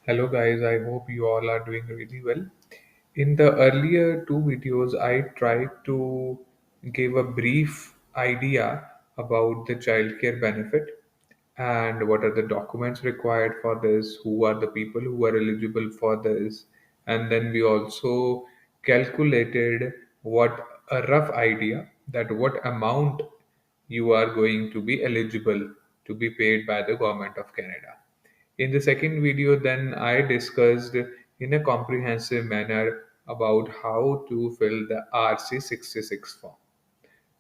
Hello guys, I hope you all are doing really well. In the earlier two videos, I tried to give a brief idea about the childcare benefit and what are the documents required for this, who are the people who are eligible for this, and then we also calculated what a rough idea that what amount you are going to be eligible to be paid by the government of Canada. In the second video, then I discussed in a comprehensive manner about how to fill the RC66 form.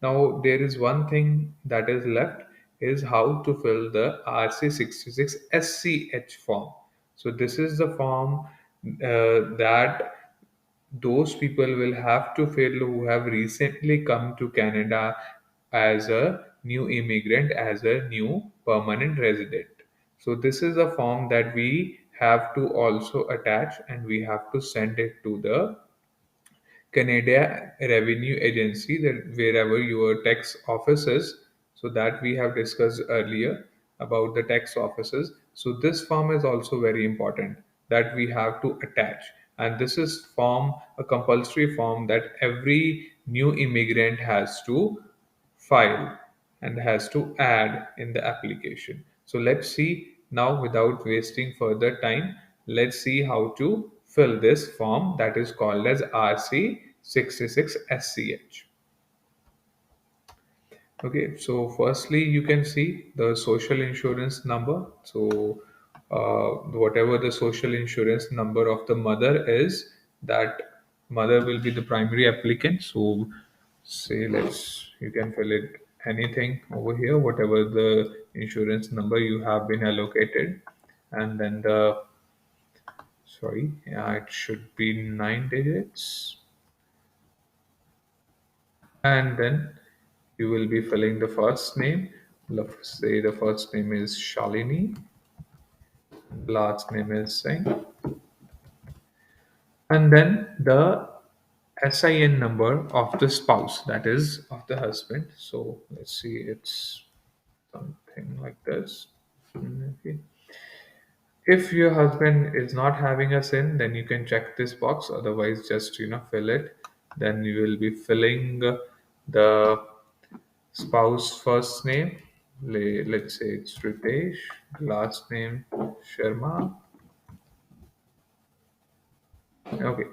Now, there is one thing that is left is how to fill the RC66 SCH form. So, this is the form that those people will have to fill who have recently come to Canada as a new immigrant, as a new permanent resident. So, this is a form that we have to also attach and we have to send it to the Canada Revenue Agency, that wherever your tax office is. So that we have discussed earlier about the tax offices. So this form is also very important that we have to attach. And this is form a compulsory form that every new immigrant has to file and has to add in the application. So let's see now, without wasting further time, let's see how to fill this form that is called as RC66 SCH. Okay, so firstly, you can see the social insurance number. So, whatever the social insurance number of the mother is, that mother will be the primary applicant. So, say let's you can fill it anything over here, whatever the insurance number you have been allocated, and then the sorry, yeah, it should be 9 digits, and then you will be filling the first name. Let's say the first name is Shalini, last name is Singh, and then the SIN number of the spouse, that is of the husband. So let's see, it's something like this. Okay. If your husband is not having a sin, then you can check this box. Otherwise, just fill it. Then you will be filling the spouse first name. Let's say it's Ritesh, last name Sharma. Okay.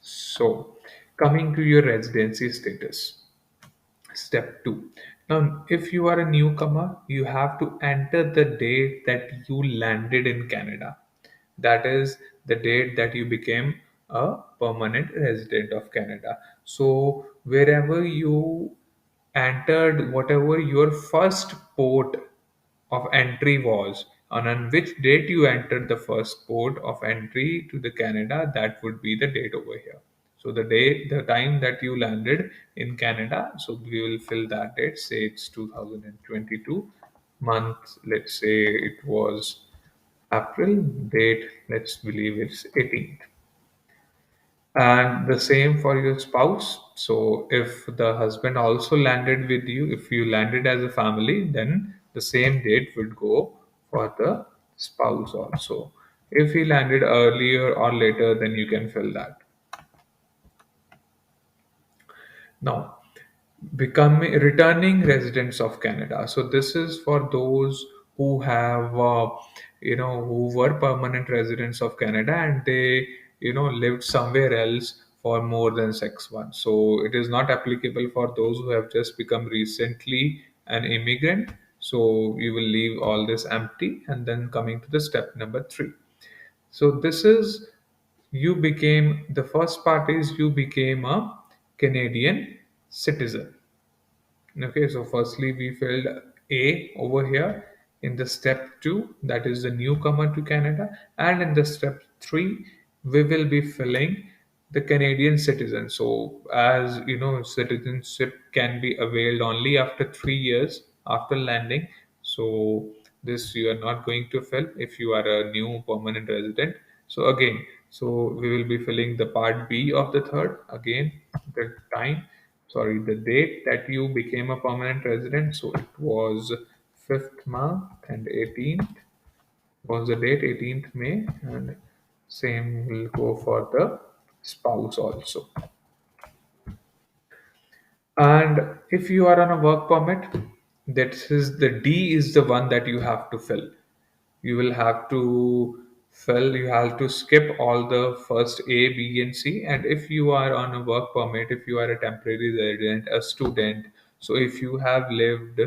So, coming to your residency status, step 2. Now, if you are a newcomer, you have to enter the date that you landed in Canada. That is the date that you became a permanent resident of Canada. So, wherever you entered, whatever your first port of entry was, and on which date you entered the first port of entry to the Canada, that would be the date over here. So the time that you landed in Canada, so we will fill that date. Say it's 2022 month. Let's say it was April. Date, let's believe it's 18th. And the same for your spouse. So if the husband also landed with you, if you landed as a family, then the same date would go for the spouse also. If he landed earlier or later, then you can fill that. Now, becoming returning residents of Canada. So this is for those who have who were permanent residents of Canada and they lived somewhere else for more than 6 months. So it is not applicable for those who have just become recently an immigrant. So you will leave all this empty, and then coming to the step number 3. So this is you became the first part is you became a Canadian citizen. Okay, so firstly we filled A over here in the step 2, that is the newcomer to Canada, and in the step 3 we will be filling the Canadian citizen. So as you know, citizenship can be availed only after 3 years after landing. So this you are not going to fill if you are a new permanent resident. So again, so we will be filling the part B of the third. Again, the time, sorry, the date that you became a permanent resident. So it was 5th month and 18th. was the date 18th May, and same will go for the spouse also. And if you are on a work permit, that is the D is the one that you have to fill. You will have to you have to skip all the first A, B, and C. And if you are on a work permit, if you are a temporary resident, a student, so if you have lived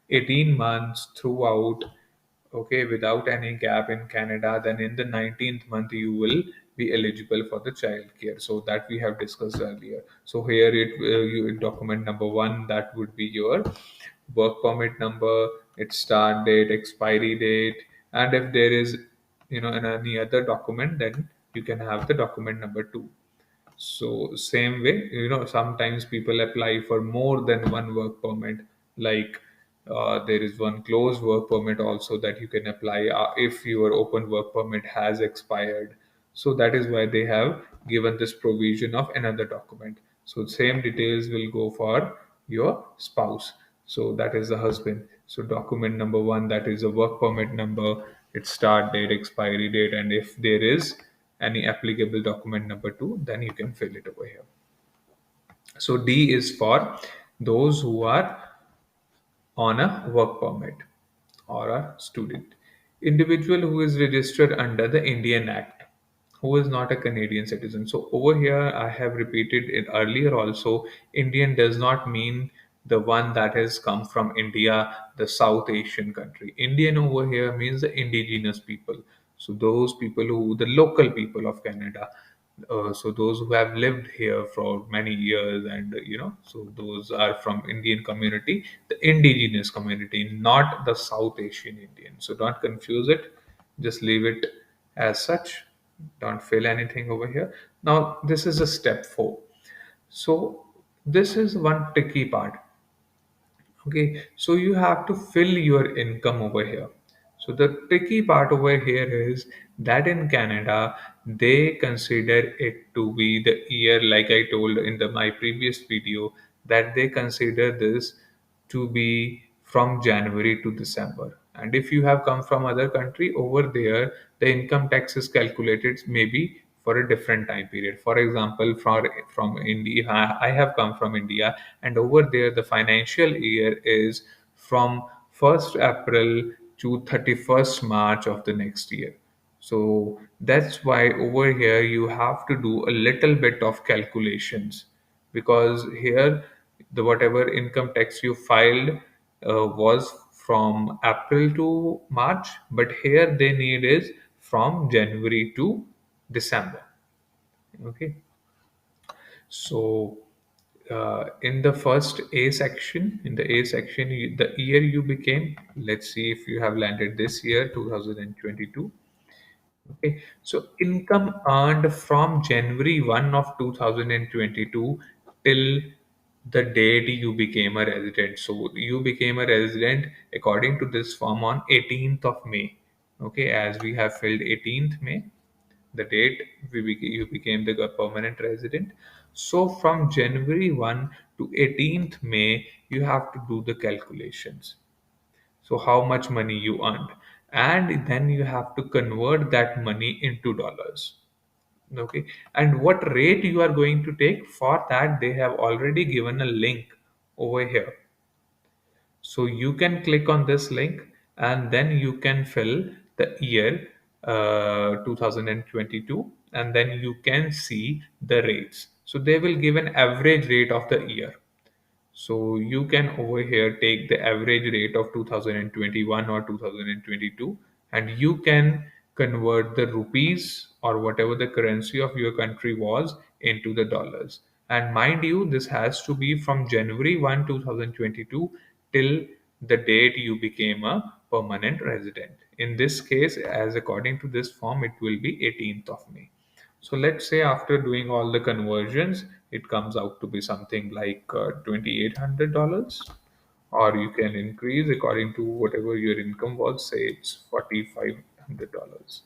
18 months throughout, okay, without any gap in Canada, then in the 19th month you will be eligible for the child care. So that we have discussed earlier. So here you document number one, that would be your work permit number, its start date, expiry date, and if there is, any other document, then you can have the document number two. So same way, sometimes people apply for more than one work permit. Like there is one closed work permit also that you can apply if your open work permit has expired. So that is why they have given this provision of another document. So same details will go for your spouse. So that is the husband. So document number one, that is a work permit number, its start date, expiry date, and if there is any applicable document number two, then you can fill it over here. So D is for those who are on a work permit or a student. Individual who is registered under the Indian Act, who is not a Canadian citizen. So over here, I have repeated it earlier also. Indian does not mean the one that has come from India, the South Asian country. Indian over here means the indigenous people. So those people the local people of Canada. So those who have lived here for many years, and so those are from Indian community, the indigenous community, not the South Asian Indian. So don't confuse it, just leave it as such, don't fill anything over here. Now this is a step 4. So this is one tricky part. Okay, so you have to fill your income over here. So the tricky part over here is that in Canada, they consider it to be the year, like I told in my previous video, that they consider this to be from January to December. And if you have come from other country, over there, the income tax is calculated maybe for a different time period. For example, from India, I have come from India, and over there the financial year is from 1st April to 31st March of the next year. So that's why over here you have to do a little bit of calculations, because here the whatever income tax you filed was from April to March, but here they need is from January to December. Okay, so in the first A section, the year you became, let's see if you have landed this year, 2022. Okay, so income earned from January 1 of 2022 till the date you became a resident. So you became a resident according to this form on 18th of May. Okay, as we have filled 18th May, the date you became the permanent resident. So from January 1 to 18th May, you have to do the calculations. So how much money you earned, and then you have to convert that money into dollars. Okay, and what rate you are going to take, for that they have already given a link over here. So you can click on this link, and then you can fill the year 2022, and then you can see the rates. So they will give an average rate of the year. So you can over here take the average rate of 2021 or 2022, and you can convert the rupees or whatever the currency of your country was into the dollars. And mind you, this has to be from January 1, 2022 till the date you became a permanent resident. In this case, as according to this form, it will be 18th of May. So let's say after doing all the conversions, it comes out to be something like $2,800, or you can increase according to whatever your income was. Say it's $4,500,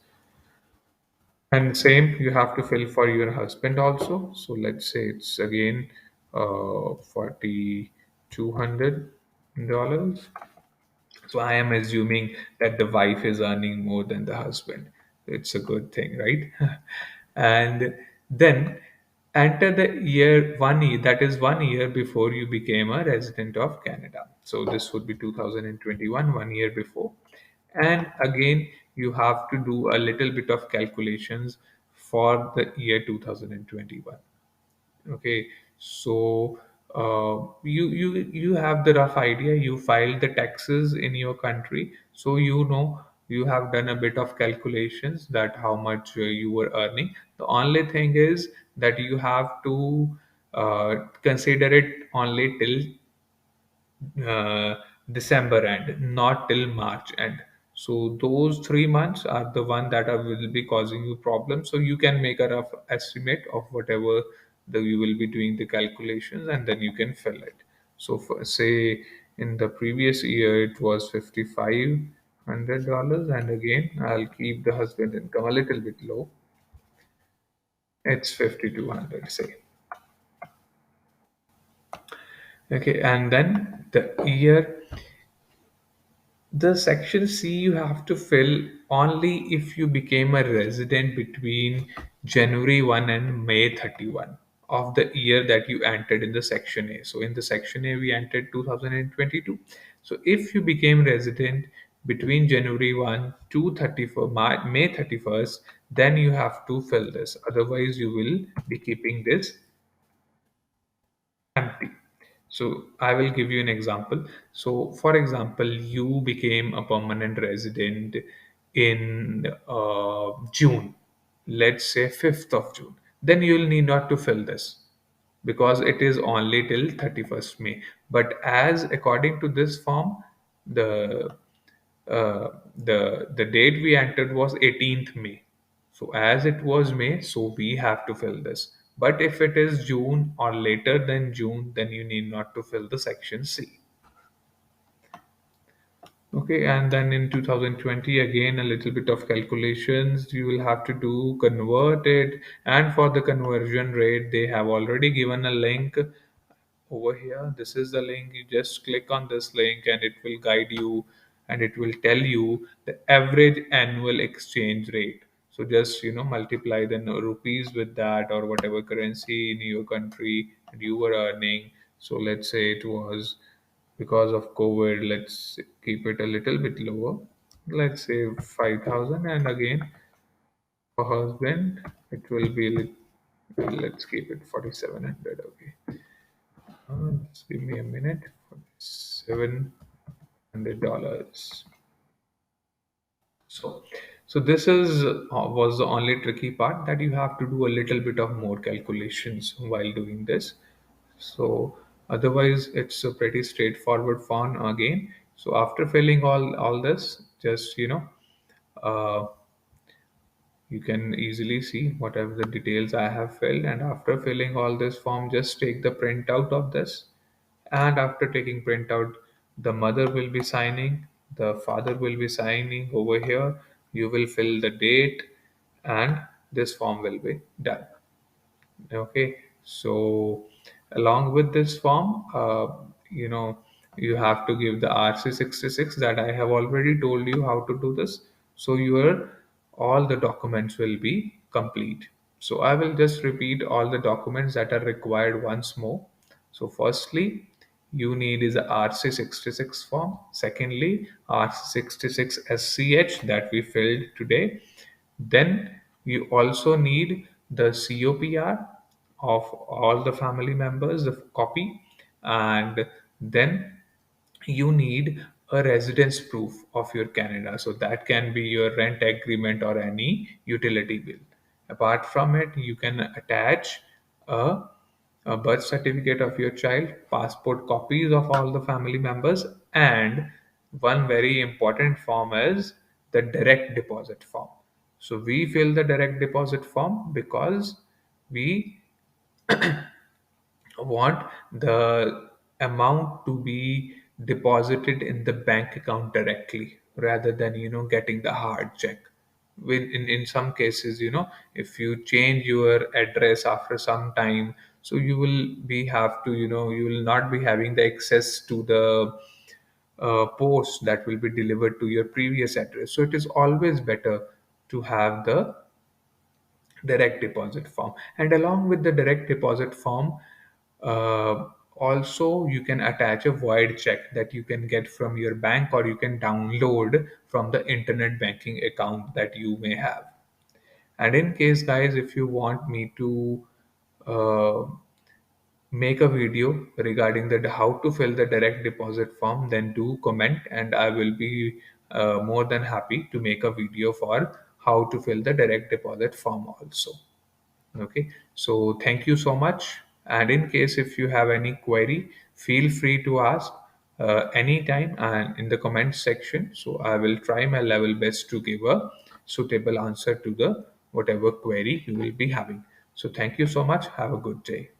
and same you have to fill for your husband also. So let's say it's again $4,200. So I am assuming that the wife is earning more than the husband. It's a good thing, right? And then enter the year 1 year, that is 1 year before you became a resident of Canada. So this would be 2021, 1 year before. And again, you have to do a little bit of calculations for the year 2021. Okay, so you have the rough idea. You filed the taxes in your country, so you know you have done a bit of calculations that how much you were earning. The only thing is that you have to consider it only till uh, December end, not till March end. So those 3 months are the one that will be causing you problems. So you can make a rough estimate of whatever you will be doing the calculations, and then you can fill it. So for, say in the previous year it was $5,500, and again I'll keep the husband income a little bit low. It's 5,200, say. Okay, and then the year, the section C you have to fill only if you became a resident between January 1 and May 31 of the year that you entered in the section A. So in the section A we entered 2022. So if you became resident between January 1 to 31 May 31st, then you have to fill this. Otherwise you will be keeping this empty. So I will give you an example. So for example, you became a permanent resident in June, let's say 5th of June. Then you will need not to fill this because it is only till 31st May. But as according to this form, the the date we entered was 18th May. So as it was May, so we have to fill this. But if it is June or later than June, then you need not to fill the section C. Okay, and then in 2020, again a little bit of calculations you will have to do, convert it, and for the conversion rate, they have already given a link over here. This is the link. You just click on this link and it will guide you, and it will tell you the average annual exchange rate. So just multiply the rupees with that or whatever currency in your country and you were earning. So let's say it was, because of COVID, let's keep it a little bit lower. Let's say 5,000, and again for husband it will be let's keep it 4,700. Okay. Just give me a minute. $700. So, so this is was the only tricky part, that you have to do a little bit of more calculations while doing this. So otherwise, it's a pretty straightforward form again. So after filling all this, just uh, you can easily see whatever the details I have filled. And after filling all this form, just take the printout of this. And after taking printout, the mother will be signing, the father will be signing over here. You will fill the date, and this form will be done. Okay, so along with this form, you have to give the RC66 that I have already told you how to do this. So your all the documents will be complete. So I will just repeat all the documents that are required once more. So firstly, you need is a RC66 form. Secondly, RC66 SCH that we filled today. Then you also need the COPR of all the family members, the copy, and then you need a residence proof of your Canada. So that can be your rent agreement or any utility bill. Apart from it, you can attach a, a birth certificate of your child, passport copies of all the family members, and one very important form is the direct deposit form. So we fill the direct deposit form because we want the amount to be deposited in the bank account directly rather than getting the hard check. With in some cases, if you change your address after some time, so you will be have to you will not be having the access to the post that will be delivered to your previous address. So it is always better to have the direct deposit form. And along with the direct deposit form, uh, also you can attach a void check that you can get from your bank, or you can download from the internet banking account that you may have. And in case, guys, if you want me to uh, make a video regarding that how to fill the direct deposit form, then do comment, and I will be more than happy to make a video for how to fill the direct deposit form also. Okay, so thank you so much. And in case if you have any query, feel free to ask anytime and in the comment section. So I will try my level best to give a suitable answer to the whatever query you will be having. So thank you so much. Have a good day.